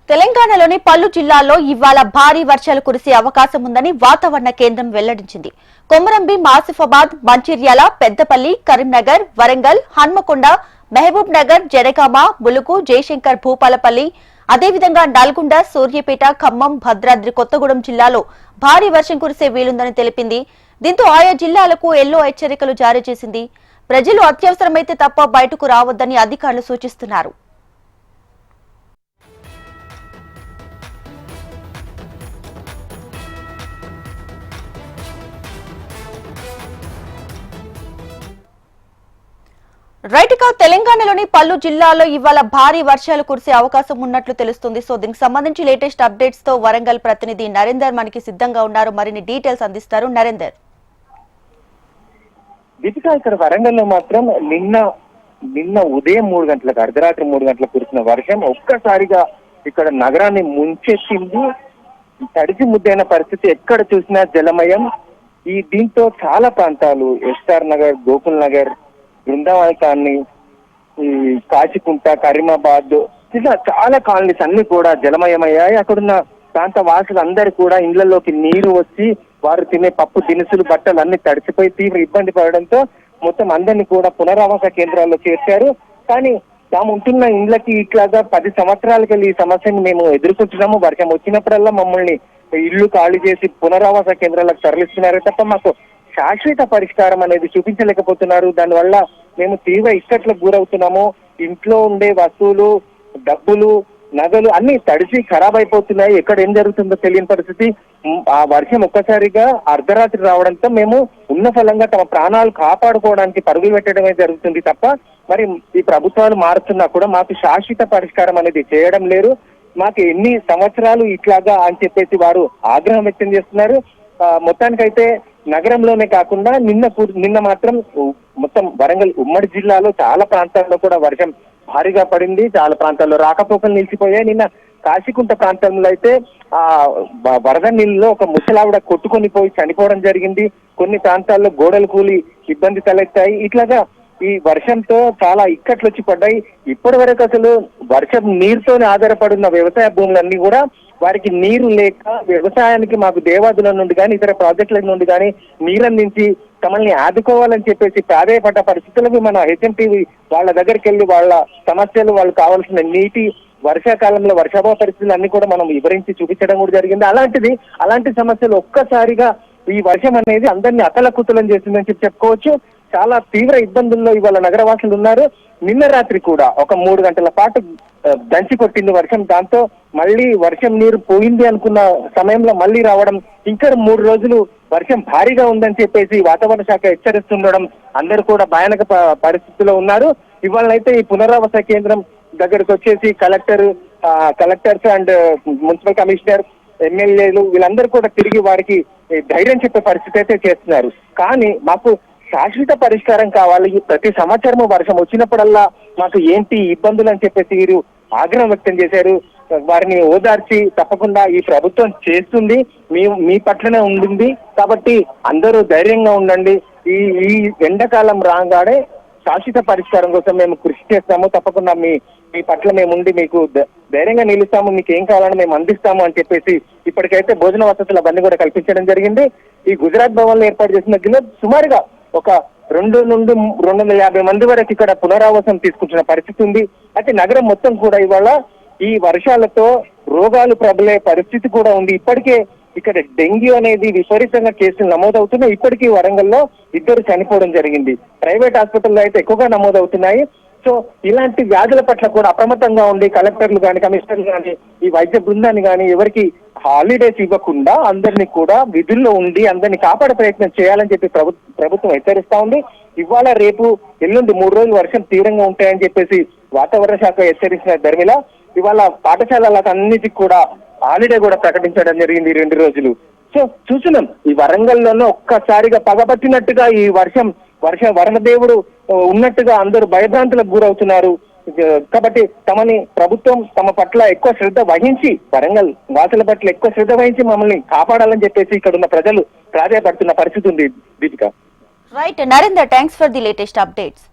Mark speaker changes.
Speaker 1: తెలంగాణలోని పలు జిల్లాల్లో ఇవాళ భారీ వర్షాలు కురిసే అవకాశం ఉందని వాతావరణ కేంద్రం వెల్లడించింది. కొమరంభీం, ఆసిఫాబాద్, మంచిర్యాల, పెద్దపల్లి, కరీంనగర్, వరంగల్, హన్మకొండ, మహబూబ్ నగర్, జనగామ, ములుగు, జయశంకర్ భూపాలపల్లి, అదేవిధంగా నల్గొండ, సూర్యాపేట, ఖమ్మం, భద్రాద్రి కొత్తగూడెం జిల్లాలో భారీ వర్షం కురిసే వీలుందని తెలిపింది. దీంతో ఆయా జిల్లాలకు ఎల్లో హెచ్చరికలు జారీ చేసింది. ప్రజలు అత్యవసరమైతే తప్ప బయటకు రావద్దని అధికారులు సూచిస్తున్నారు. రైట్ గా తెలంగాణలోని పలు జిల్లాల్లో ఇవాళ భారీ వర్షాలు కురిసే అవకాశం ఉన్నట్లు తెలుస్తుంది. సో దీనికి సంబంధించి లేటెస్ట్ అప్డేట్స్ తో వరంగల్ ప్రతినిధి నరేందర్ మనకి సిద్ధంగా ఉన్నారు. మరిన్ని డీటెయిల్స్ అందిస్తారు. నరేందర్.
Speaker 2: దీపిక, ఇక్కడ వరంగల్ లో మాత్రం నిన్న ఉదయం 3 గంటలకు అర్ధరాత్రి 3 గంటలకు కురిసిన వర్షం ఒక్కసారిగా ఇక్కడ నగరాన్ని ముంచెత్తింది. తడిసి ముద్దైన పరిస్థితి, ఎక్కడ చూసినా జలమయం. దీంతో చాలా ప్రాంతాలు, ఎస్ఆర్ నగర్, గోకుల్ నగర్, బృందావన కాలనీ, ఈ కాచికుంట, కరీమాబాద్, ఇలా చాలా కాలనీస్ అన్ని కూడా జలమయమయ్యాయి. అక్కడున్న ప్రాంత వాసులందరూ కూడా ఇళ్లలోకి నీరు వచ్చి వారు తినే పప్పు దినుసులు, బట్టలు అన్ని తడిసిపోయి తీవ్ర ఇబ్బంది పడడంతో మొత్తం అందరినీ కూడా పునరావాస కేంద్రాల్లో చేర్చారు. కానీ తాము ఉంటున్న ఇండ్లకి ఇట్లాగా 10 సంవత్సరాలకి ఈ సమస్యను మేము ఎదుర్కొంటున్నాము. వర్షం వచ్చినప్పుడల్లా మమ్మల్ని ఇల్లు ఖాళీ చేసి పునరావాస కేంద్రాలకు తరలిస్తున్నారే తప్ప మాకు శాశ్వత పరిష్కారం అనేది చూపించలేకపోతున్నారు. దానివల్ల మేము తీవ్ర ఇక్కట్లకు గురవుతున్నాము. ఇంట్లో ఉండే వస్తువులు, డబ్బులు, నగలు అన్ని తడిసి ఖరాబ్ అయిపోతున్నాయి. ఎక్కడ ఏం జరుగుతుందో తెలియని పరిస్థితి. ఆ వర్షం ఒక్కసారిగా అర్ధరాత్రి రావడంతో మేము ఉన్న ఫలంగా తమ ప్రాణాలు కాపాడుకోవడానికి పరుగులు పెట్టడమే జరుగుతుంది తప్ప మరి ఈ ప్రభుత్వాలు మారుతున్నా కూడా మాకు శాశ్వత పరిష్కారం అనేది చేయడం లేరు. మాకు ఎన్ని సంవత్సరాలు ఇట్లాగా అని చెప్పేసి వారు ఆగ్రహం వ్యక్తం చేస్తున్నారు. మొత్తానికైతే నగరంలోనే కాకుండా నిన్న మాత్రం మొత్తం వరంగల్ ఉమ్మడి జిల్లాలో చాలా ప్రాంతాల్లో కూడా వర్షం భారీగా పడింది. చాలా ప్రాంతాల్లో రాకపోకలు నిలిచిపోయాయి. నిన్న కాశీకుంట ప్రాంతంలో అయితే వరద నీళ్ళలో ఒక ముసలావిడ కొట్టుకొని పోయి చనిపోవడం జరిగింది. కొన్ని ప్రాంతాల్లో గోడలు కూలి ఇబ్బంది తలెత్తాయి. ఇట్లాగా ఈ వర్షంతో చాలా ఇక్కట్లు వచ్చి పడ్డాయి. ఇప్పటి వరకు అసలు వర్షం నీరుతోనే ఆధారపడిన వ్యవసాయ భూములన్నీ కూడా వారికి నీరు లేక వ్యవసాయానికి మాకు దేవాదుల నుండి కానీ ఇతర ప్రాజెక్టుల నుండి కానీ నీరందించి తమల్ని ఆదుకోవాలని చెప్పేసి ప్రాధాయపడ్డ పరిస్థితులకు మన హెచ్ఎంటీవీ వాళ్ళ దగ్గరికి వెళ్ళి వాళ్ళ సమస్యలు, వాళ్ళు కావాల్సిన నీటి, వర్షాకాలంలో వర్షాభావ పరిస్థితులు అన్ని కూడా మనం వివరించి చూపించడం కూడా జరిగింది. అలాంటి సమస్యలు ఒక్కసారిగా ఈ వర్షం అనేది అందరినీ అతలకుతలం చేసిందని చెప్పుకోవచ్చు. చాలా తీవ్ర ఇబ్బందుల్లో ఇవాళ నగరవాసులు ఉన్నారు. నిన్న రాత్రి కూడా ఒక 3 గంటల పాటు దంచి కొట్టింది వర్షం. దాంతో మళ్ళీ వర్షం నీరు పోయింది అనుకున్న సమయంలో మళ్ళీ రావడం, ఇంకా 3 రోజులు వర్షం భారీగా ఉందని చెప్పేసి వాతావరణ శాఖ హెచ్చరిస్తుండడం అందరూ కూడా భయానక పరిస్థితిలో ఉన్నారు. ఇవాళనైతే ఈ పునరావాస కేంద్రం దగ్గరకు వచ్చేసి కలెక్టర్స్ అండ్ మున్సిపల్ కమిషనర్, ఎమ్మెల్యేలు వీళ్ళందరూ కూడా తిరిగి వారికి ధైర్యం చెప్పే పరిస్థితి అయితే చేస్తున్నారు. కానీ మాకు శాశ్వత పరిష్కారం కావాలి. ప్రతి సంవత్సరము వర్షం వచ్చినప్పుడల్లా మాకు ఏంటి ఇబ్బందులు అని చెప్పేసి వీరు ఆగ్రహం వ్యక్తం చేశారు. వారిని ఓదార్చి తప్పకుండా ఈ ప్రభుత్వం చేస్తుంది, మీ పట్లనే ఉంటుంది కాబట్టి అందరూ ధైర్యంగా ఉండండి. ఈ ఎండాకాలం రాగానే శాశ్వత పరిష్కారం కోసం మేము కృషి చేస్తాము. తప్పకుండా మీ పట్ల మేము ఉండి మీకు ధైర్యంగా నిలుస్తాము, మీకు ఏం కావాలని మేము అందిస్తాము అని చెప్పేసి ఇప్పటికైతే భోజన వసతులు అవన్నీ కూడా కల్పించడం జరిగింది. ఈ గుజరాత్ భవన్ లో ఏర్పాటు చేసిన గిన్నె సుమారుగా ఒక 2 నుండి 250 మంది వరకు ఇక్కడ పునరావాసం తీసుకుంటున్న పరిస్థితి ఉంది. అయితే నగరం మొత్తం కూడా ఇవాళ ఈ వర్షాలతో రోగాలు ప్రబలే పరిస్థితి కూడా ఉంది. ఇప్పటికే ఇక్కడ డెంగ్యూ అనేది విపరీతంగా కేసులు నమోదవుతున్నాయి. ఇప్పటికీ వరంగల్లో 2 చనిపోవడం జరిగింది. ప్రైవేట్ హాస్పిటల్లో అయితే ఎక్కువగా నమోదవుతున్నాయి. సో ఇలాంటి వ్యాధుల పట్ల కూడా అప్రమత్తంగా ఉండి కలెక్టర్లు కానీ, కమిషనర్లు కానీ, ఈ వైద్య బృందాన్ని కానీ ఎవరికి హాలిడేస్ ఇవ్వకుండా అందరినీ కూడా విధుల్లో ఉండి అందరినీ కాపాడే ప్రయత్నం చేయాలని చెప్పి ప్రభుత్వం హెచ్చరిస్తా ఉంది. ఇవాళ, రేపు, ఎల్లుండి 3 రోజులు వర్షం తీవ్రంగా ఉంటాయని చెప్పేసి వాతావరణ శాఖ హెచ్చరించిన ధర్మిల ఇవాళ పాఠశాలలకు అన్నిటికి కూడా హాలిడే కూడా ప్రకటించడం జరిగింది 2 రోజులు. సో చూస్తున్నాం ఈ వరంగల్లోనే ఒక్కసారిగా పగబట్టినట్టుగా ఈ వరుణదేవుడు ఉన్నట్టుగా అందరూ భయభ్రాంతులకు గురవుతున్నారు. కాబట్టి ప్రభుత్వం తమ పట్ల ఎక్కువ శ్రద్ధ వహించి, వరంగల్ వాసుల పట్ల ఎక్కువ శ్రద్ధ వహించి మమ్మల్ని కాపాడాలని చెప్పేసి ఇక్కడ ఉన్న ప్రజలు ప్రాధాయపడుతున్న పరిస్థితి ఉంది. Deepika.
Speaker 1: Right Narender, thanks for the latest updates.